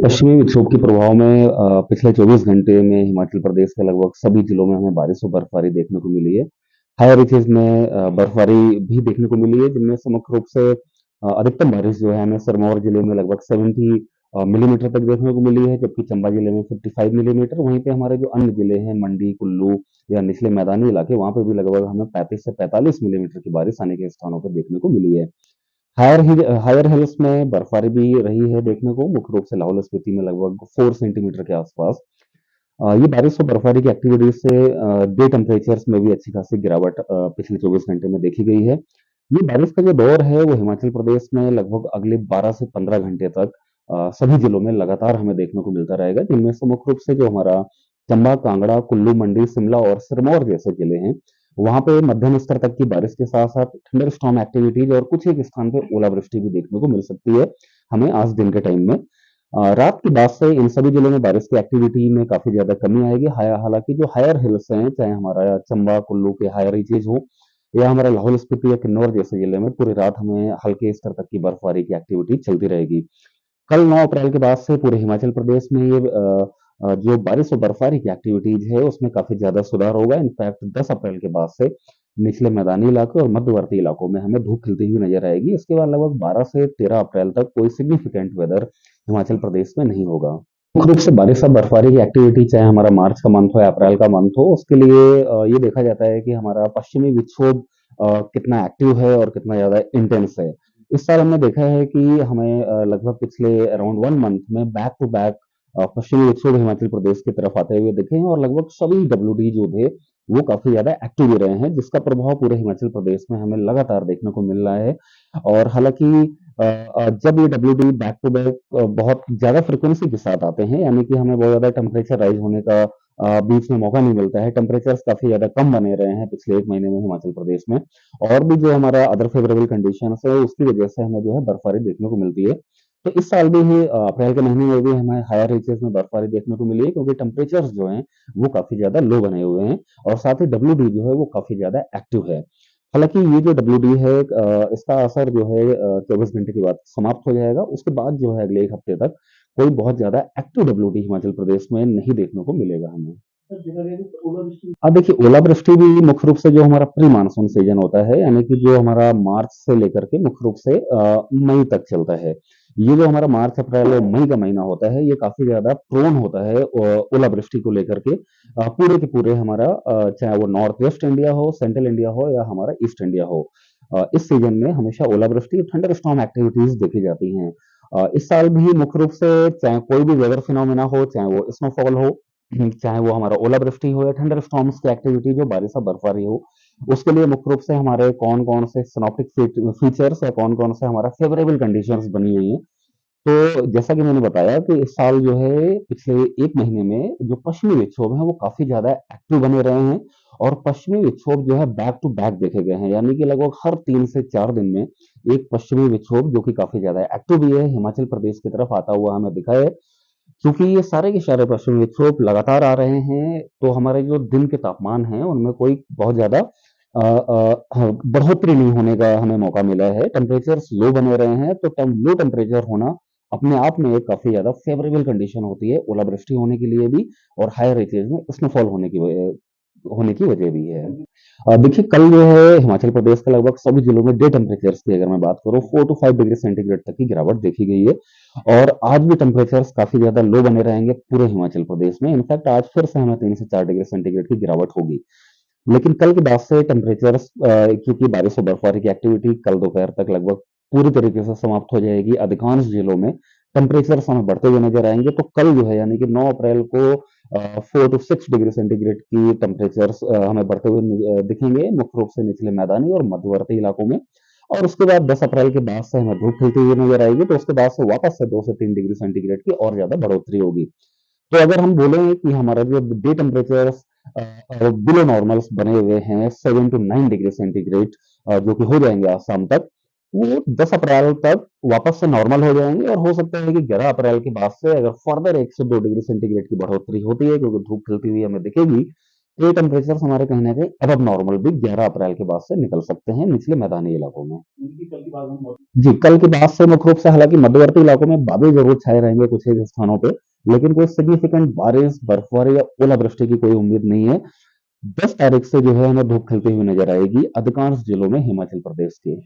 पश्चिमी विक्षोभ के प्रभाव में पिछले 24 घंटे में हिमाचल प्रदेश के लगभग सभी जिलों में हमें बारिश और बर्फबारी देखने को मिली है। हायर रीचेज़ में बर्फबारी भी देखने को मिली है, जिनमें से मुख्य रूप से अधिकतम बारिश जो है हमें सिरमौर जिले में लगभग 70 मिलीमीटर तक देखने को मिली है, जबकि चंबा जिले में 55 मिलीमीटर। वहीं पे हमारे जो अन्य जिले हैं मंडी, कुल्लू या निचले मैदानी इलाके, वहाँ पे भी लगभग हमें 35 से 45 मिलीमीटर की बारिश अनेक स्थानों पर देखने को मिली है। हायर हिल्स में बर्फबारी भी रही है देखने को, मुख्य रूप से लाहौल स्पीति में लगभग 4 सेंटीमीटर के आसपास। ये बारिश और बर्फबारी की एक्टिविटीज से डे टेम्परेचर्स में भी अच्छी खासी गिरावट पिछले 24 घंटे में देखी गई है। ये बारिश का जो दौर है वो हिमाचल प्रदेश में लगभग अगले 12 से 15 घंटे तक सभी जिलों में लगातार हमें देखने को मिलता रहेगा, जिनमें से मुख्य रूप से जो हमारा चंबा, कांगड़ा, कुल्लू, मंडी, शिमला और सिरमौर जैसे जिले हैं, वहाँ पे मध्यम स्तर तक की बारिश के साथ-साथ थंडर स्टॉर्म एक्टिविटीज और कुछ एक स्थान पे ओलावृष्टि भी देखने को मिल सकती है, हमें आज दिन के टाइम में। रात के बाद से इन सभी जिलों में बारिश की एक्टिविटी में काफ़ी ज़्यादा कमी आएगी। हालाँकि जो हायर हिल्स हैं, चाहे हमारा चंबा, कुल्लू के हायर रीचेज़ हों या हमारा लाहौल स्पीति या किन्नौर जैसे जिले में पूरी रात हमें हल्के स्तर तक की बर्फबारी की एक्टिविटी चलती रहेगी। कल 9 अप्रैल के बाद से पूरे हिमाचल प्रदेश में ये जो बारिश और बर्फबारी की एक्टिविटीज़ है, उसमें काफ़ी ज़्यादा सुधार होगा। इनफैक्ट 10 अप्रैल के बाद से निचले मैदानी इलाकों और मध्यवर्ती इलाकों में हमें धूप खिलती हुई नज़र आएगी। इसके बाद लगभग 12 से 13 अप्रैल तक कोई सिग्निफिकेंट वेदर हिमाचल प्रदेश में नहीं होगा। मुख्य रूप से बारिश और बर्फबारी की एक्टिविटी चाहे हमारा मार्च का मंथ हो या अप्रैल का मंथ हो, उसके लिए ये देखा जाता है कि हमारा पश्चिमी विक्षोभ कितना एक्टिव है और कितना ज़्यादा इंटेंस है। इस साल हमने देखा है कि हमें लगभग पिछले अराउंड 1 मंथ में बैक टू बैक पश्चिमी विक्षोभ हिमाचल प्रदेश की तरफ आते हुए दिखे हैं और लगभग सभी डब्ल्यूडी जो थे, वो काफ़ी ज़्यादा एक्टिव भी रहे हैं, जिसका प्रभाव पूरे हिमाचल प्रदेश में हमें लगातार देखने को मिल रहा है। और हालाँकि जब ये डब्ल्यूडी बैक टू बैक बहुत ज़्यादा फ्रीक्वेंसी के साथ आते हैं, यानी कि हमें बहुत ज़्यादा टेम्परेचर राइज़ होने का बीच में मौका नहीं मिलता है। टेम्परेचर्स काफ़ी ज़्यादा कम बने रहे हैं पिछले 1 महीने में हिमाचल प्रदेश में और भी जो हमारा अदर फेवरेबल कंडीशंस है, उसकी वजह से हमें जो है बर्फबारी देखने को मिलती है। तो इस साल भी ही अप्रैल के महीने में भी हमें हायर रीचेज़ में बर्फबारी देखने को मिली है, क्योंकि टेम्परेचर्स जो हैं, वो काफ़ी ज़्यादा लो बने हुए हैं और साथ ही डब्ल्यूडी जो है वो काफ़ी ज़्यादा एक्टिव है। हालाँकि ये जो डब्ल्यूडी है इसका असर जो है 24 घंटे के बाद समाप्त हो जाएगा। उसके बाद जो है अगले 1 हफ्ते तक कोई बहुत ज़्यादा एक्टिव डब्ल्यूडी हिमाचल प्रदेश में नहीं देखने को मिलेगा हमें। अब देखिए, ओलावृष्टि भी मुख्य रूप से जो हमारा प्री मानसून सीजन होता है, यानी कि जो हमारा मार्च से लेकर के मुख्य रूप से मई तक चलता है। ये जो हमारा मार्च, अप्रैल और मई का महीना होता है, ये काफ़ी ज़्यादा प्रोन होता है ओलावृष्टि को लेकर के। पूरे के पूरे हमारा चाहे वो नॉर्थ वेस्ट इंडिया हो, सेंट्रल इंडिया हो या हमारा ईस्ट इंडिया हो। इस सीजन में हमेशा ओलावृष्टि और थंडर स्टॉर्म एक्टिविटीज़ देखी जाती हैं। इस साल भी मुख्य रूप से चाहे कोई भी वेदर फिनोमेना हो, चाहे वो स्नोफॉल हो, चाहे वो हमारा ओलावृष्टि हो या थंडर स्टॉर्म्स की एक्टिविटी जो बारिश और बर्फबारी हो, उसके लिए मुख्य रूप से हमारे कौन-कौन से सिनॉप्टिक फीचर्स या कौन-कौन से हमारा फेवरेबल कंडीशंस बनी हुई हैं। तो जैसा कि मैंने बताया कि इस साल जो है पिछले 1 महीने में जो पश्चिमी विक्षोभ हैं वो काफ़ी ज़्यादा एक्टिव बने रहे हैं और पश्चिमी विक्षोभ जो है बैक टू बैक देखे गए हैं। यानी कि लगभग हर 3 से 4 दिन में एक पश्चिमी विक्षोभ जो कि काफ़ी ज़्यादा एक्टिव भी है, हिमाचल प्रदेश की तरफ आता हुआ हमें दिखा है। क्योंकि ये सारे के सारे पश्चिमी विक्षोभ लगातार आ रहे हैं, तो हमारे जो दिन के तापमान हैं, उनमें कोई बहुत ज़्यादा बढ़ोतरी नहीं होने का हमें मौका मिला है। टेम्परेचर्स लो बने रहे हैं, तो लो टेम्परेचर होना अपने आप में एक काफ़ी ज़्यादा फ़ेवरेबल कंडीशन होती है, ओलावृष्टि होने के लिए भी और हायर रीचेज़ में स्नोफॉल होने की वजह भी है। देखिए, कल जो है हिमाचल प्रदेश के लगभग सभी जिलों में डे टेम्परेचर्स की अगर मैं बात करूँ 4 टू 5 डिग्री सेंटीग्रेड तक की गिरावट देखी गई है और आज भी टेम्परेचर्स काफ़ी ज़्यादा लो बने रहेंगे पूरे हिमाचल प्रदेश में। इनफैक्ट आज फिर से हमें 3 से 4 डिग्री सेंटीग्रेड की गिरावट होगी। लेकिन कल के बाद से टेम्परेचर्स क्योंकि बारिश और बर्फबारी की एक्टिविटी कल दोपहर तक लगभग पूरी तरीके से समाप्त हो जाएगी। अधिकांश जिलों में टेम्परेचर्स हमें बढ़ते हुए नज़र आएँगे। तो कल जो है यानी कि 9 अप्रैल को 4 टू 6 डिग्री सेंटीग्रेड की टेम्परेचर्स हमें बढ़ते हुए दिखेंगे, मुख्य रूप से निचले मैदानी और मध्यवर्ती इलाकों में। और उसके बाद 10 अप्रैल के बाद से हमें धूप खिलती हुई नज़र आएगी, तो उसके बाद से वापस से 2 से 3 डिग्री सेंटीग्रेड की और ज़्यादा बढ़ोतरी होगी। तो अगर हम बोलें कि हमारा जो डे टेम्परेचर्स बिलो नॉर्मल्स बने हुए हैं 7 टू 9 डिग्री सेंटीग्रेड जो कि हो जाएँगे आज शाम तक, वो 10 अप्रैल तक वापस से नॉर्मल हो जाएँगे और हो सकता है कि 11 अप्रैल के बाद से अगर फर्दर 1 से 2 डिग्री सेंटीग्रेड की बढ़ोतरी होती है, क्योंकि धूप खिलती हुई हमें दिखेगी, तो ये टेम्परेचर्स हमारे कहीं न कहीं अबव नॉर्मल भी 11 अप्रैल के बाद से निकल सकते हैं निचले मैदानी इलाकों में। जी, कल के बाद से मुख्य रूप से हालाँकि मध्यवर्ती इलाकों में बादल ज़रूर छाए रहेंगे कुछ एक स्थानों पे, लेकिन कोई सिग्निफिकेंट बारिश, बर्फबारी या ओलावृष्टि की कोई उम्मीद नहीं है। 10 तारीख से जो है हमें धूप खिलती हुई नज़र आएगी अधिकांश जिलों में हिमाचल प्रदेश के।